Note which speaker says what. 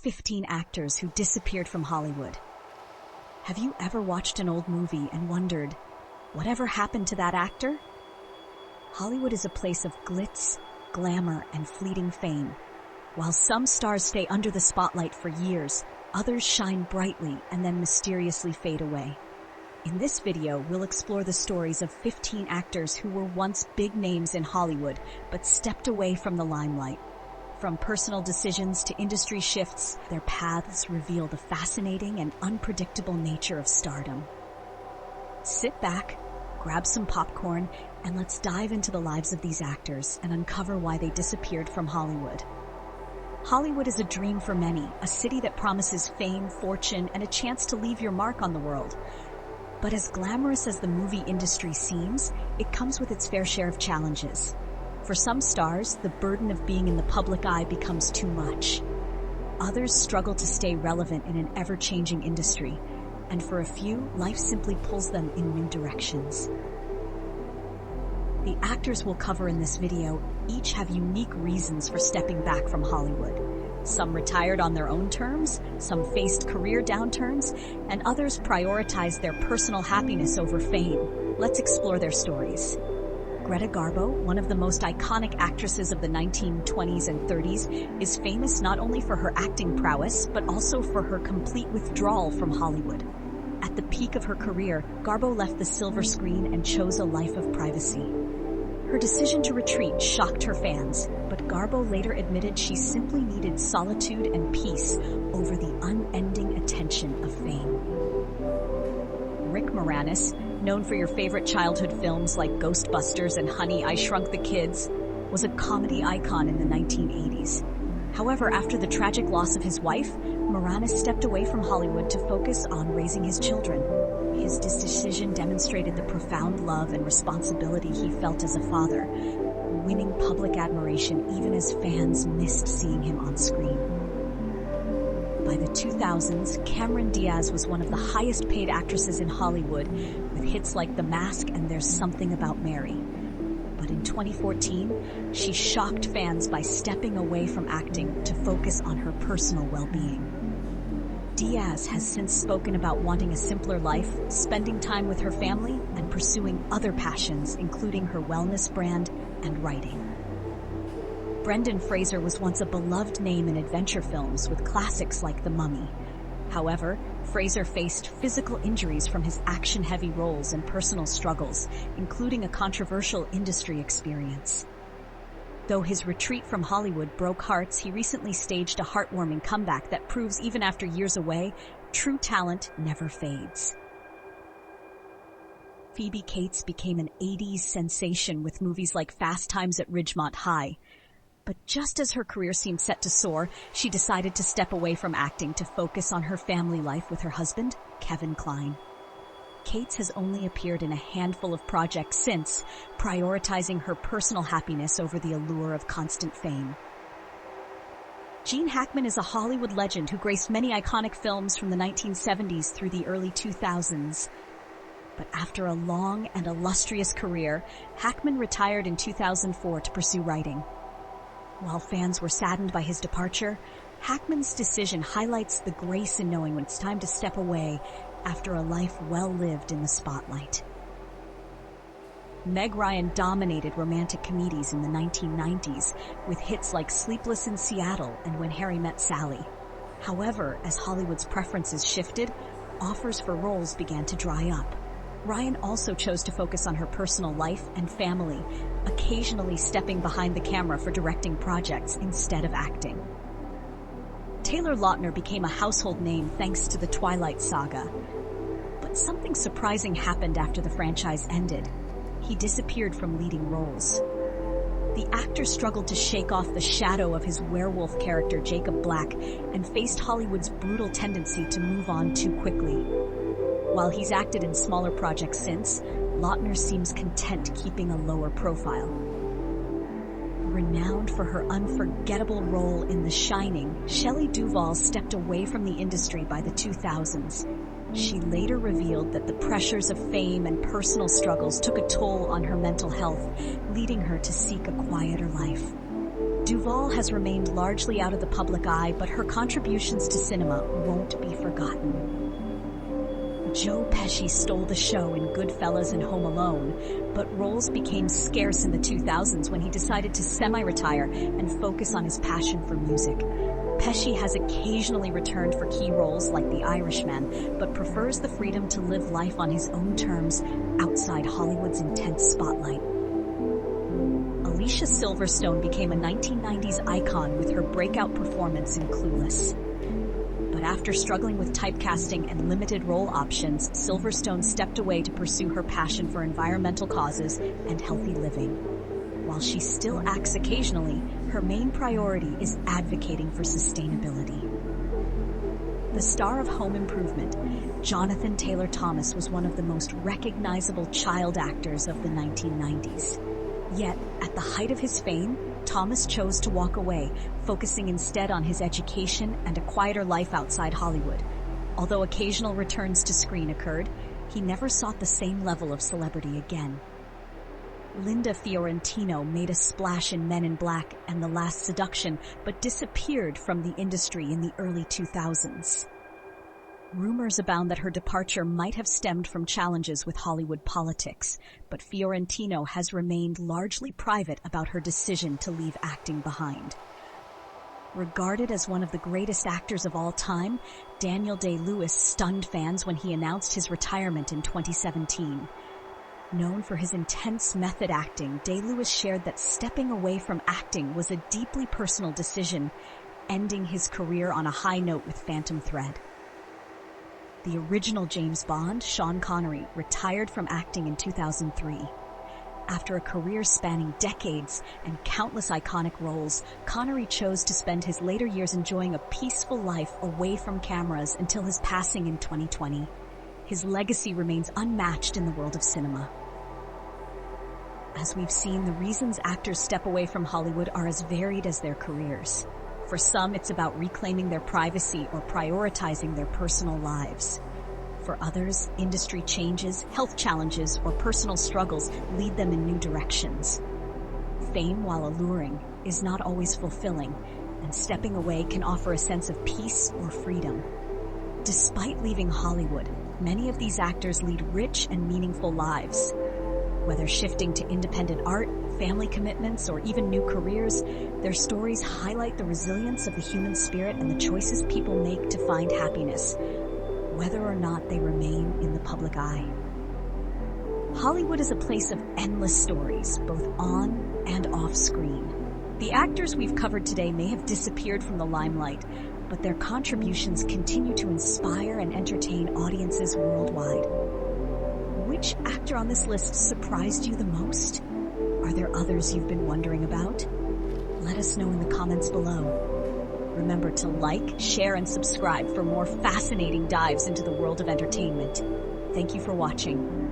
Speaker 1: 15 actors who disappeared from Hollywood. Have you ever watched an old movie and wondered, whatever happened to that actor? Hollywood is a place of glitz, glamour, and fleeting fame. While some stars stay under the spotlight for years, others shine brightly and then mysteriously fade away. In this video, we'll explore the stories of 15 actors who were once big names in Hollywood, but stepped away from the limelight. From personal decisions to industry shifts, their paths reveal the fascinating and unpredictable nature of stardom. Sit back, grab some popcorn, and let's dive into the lives of these actors and uncover why they disappeared from Hollywood. Hollywood is a dream for many, a city that promises fame, fortune, and a chance to leave your mark on the world. But as glamorous as the movie industry seems, it comes with its fair share of challenges. For some stars, the burden of being in the public eye becomes too much. Others struggle to stay relevant in an ever-changing industry, and for a few, life simply pulls them in new directions. The actors we'll cover in this video each have unique reasons for stepping back from Hollywood. Some retired on their own terms, some faced career downturns, and others prioritized their personal happiness over fame. Let's explore their stories. Greta Garbo, one of the most iconic actresses of the 1920s and 30s, is famous not only for her acting prowess, but also for her complete withdrawal from Hollywood. At the peak of her career, Garbo left the silver screen and chose a life of privacy. Her decision to retreat shocked her fans, but Garbo later admitted she simply needed solitude and peace over the unending attention of fame. Rick Moranis, known for your favorite childhood films like Ghostbusters and Honey, I Shrunk the Kids, was a comedy icon in the 1980s. However, after the tragic loss of his wife, Moranis stepped away from Hollywood to focus on raising his children. His decision demonstrated the profound love and responsibility he felt as a father, winning public admiration even as fans missed seeing him on screen. By the 2000s, Cameron Diaz was one of the highest-paid actresses in Hollywood, with hits like The Mask and There's Something About Mary. But in 2014, she shocked fans by stepping away from acting to focus on her personal well-being. Diaz has since spoken about wanting a simpler life, spending time with her family, and pursuing other passions, including her wellness brand and writing. Brendan Fraser was once a beloved name in adventure films with classics like The Mummy. However, Fraser faced physical injuries from his action-heavy roles and personal struggles, including a controversial industry experience. Though his retreat from Hollywood broke hearts, he recently staged a heartwarming comeback that proves even after years away, true talent never fades. Phoebe Cates became an 80s sensation with movies like Fast Times at Ridgemont High. But just as her career seemed set to soar, she decided to step away from acting to focus on her family life with her husband, Kevin Kline. Cates has only appeared in a handful of projects since, prioritizing her personal happiness over the allure of constant fame. Gene Hackman is a Hollywood legend who graced many iconic films from the 1970s through the early 2000s. But after a long and illustrious career, Hackman retired in 2004 to pursue writing. While fans were saddened by his departure, Hackman's decision highlights the grace in knowing when it's time to step away after a life well lived in the spotlight. Meg Ryan dominated romantic comedies in the 1990s with hits like Sleepless in Seattle and When Harry Met Sally. However, as Hollywood's preferences shifted, offers for roles began to dry up. Ryan also chose to focus on her personal life and family, occasionally stepping behind the camera for directing projects instead of acting. Taylor Lautner became a household name thanks to the Twilight Saga. But something surprising happened after the franchise ended. He disappeared from leading roles. The actor struggled to shake off the shadow of his werewolf character Jacob Black and faced Hollywood's brutal tendency to move on too quickly. While he's acted in smaller projects since, Lautner seems content keeping a lower profile. Renowned for her unforgettable role in The Shining, Shelley Duvall stepped away from the industry by the 2000s. She later revealed that the pressures of fame and personal struggles took a toll on her mental health, leading her to seek a quieter life. Duvall has remained largely out of the public eye, but her contributions to cinema won't be forgotten. Joe Pesci stole the show in Goodfellas and Home Alone, but roles became scarce in the 2000s when he decided to semi-retire and focus on his passion for music. Pesci has occasionally returned for key roles like The Irishman, but prefers the freedom to live life on his own terms outside Hollywood's intense spotlight. Alicia Silverstone became a 1990s icon with her breakout performance in Clueless. But after struggling with typecasting and limited role options, Silverstone stepped away to pursue her passion for environmental causes and healthy living. While she still acts occasionally, her main priority is advocating for sustainability. The star of Home Improvement, Jonathan Taylor Thomas, was one of the most recognizable child actors of the 1990s. Yet, at the height of his fame, Thomas chose to walk away, focusing instead on his education and a quieter life outside Hollywood. Although occasional returns to screen occurred, he never sought the same level of celebrity again. Linda Fiorentino made a splash in Men in Black and The Last Seduction, but disappeared from the industry in the early 2000s. Rumors abound that her departure might have stemmed from challenges with Hollywood politics, but Fiorentino has remained largely private about her decision to leave acting behind. Regarded as one of the greatest actors of all time, Daniel Day-Lewis stunned fans when he announced his retirement in 2017. Known for his intense method acting, Day-Lewis shared that stepping away from acting was a deeply personal decision, ending his career on a high note with Phantom Thread. The original James Bond, Sean Connery, retired from acting in 2003. After a career spanning decades and countless iconic roles, Connery chose to spend his later years enjoying a peaceful life away from cameras until his passing in 2020. His legacy remains unmatched in the world of cinema. As we've seen, the reasons actors step away from Hollywood are as varied as their careers. For some, it's about reclaiming their privacy or prioritizing their personal lives. For others, industry changes, health challenges, or personal struggles lead them in new directions. Fame, while alluring, is not always fulfilling, and stepping away can offer a sense of peace or freedom. Despite leaving Hollywood, many of these actors lead rich and meaningful lives. Whether shifting to independent art, family commitments, or even new careers, their stories highlight the resilience of the human spirit and the choices people make to find happiness, whether or not they remain in the public eye. Hollywood is a place of endless stories, both on and off screen. The actors we've covered today may have disappeared from the limelight, but their contributions continue to inspire and entertain audiences worldwide. Which actor on this list surprised you the most? Are there others you've been wondering about? Let us know in the comments below. Remember to like, share, and subscribe for more fascinating dives into the world of entertainment. Thank you for watching.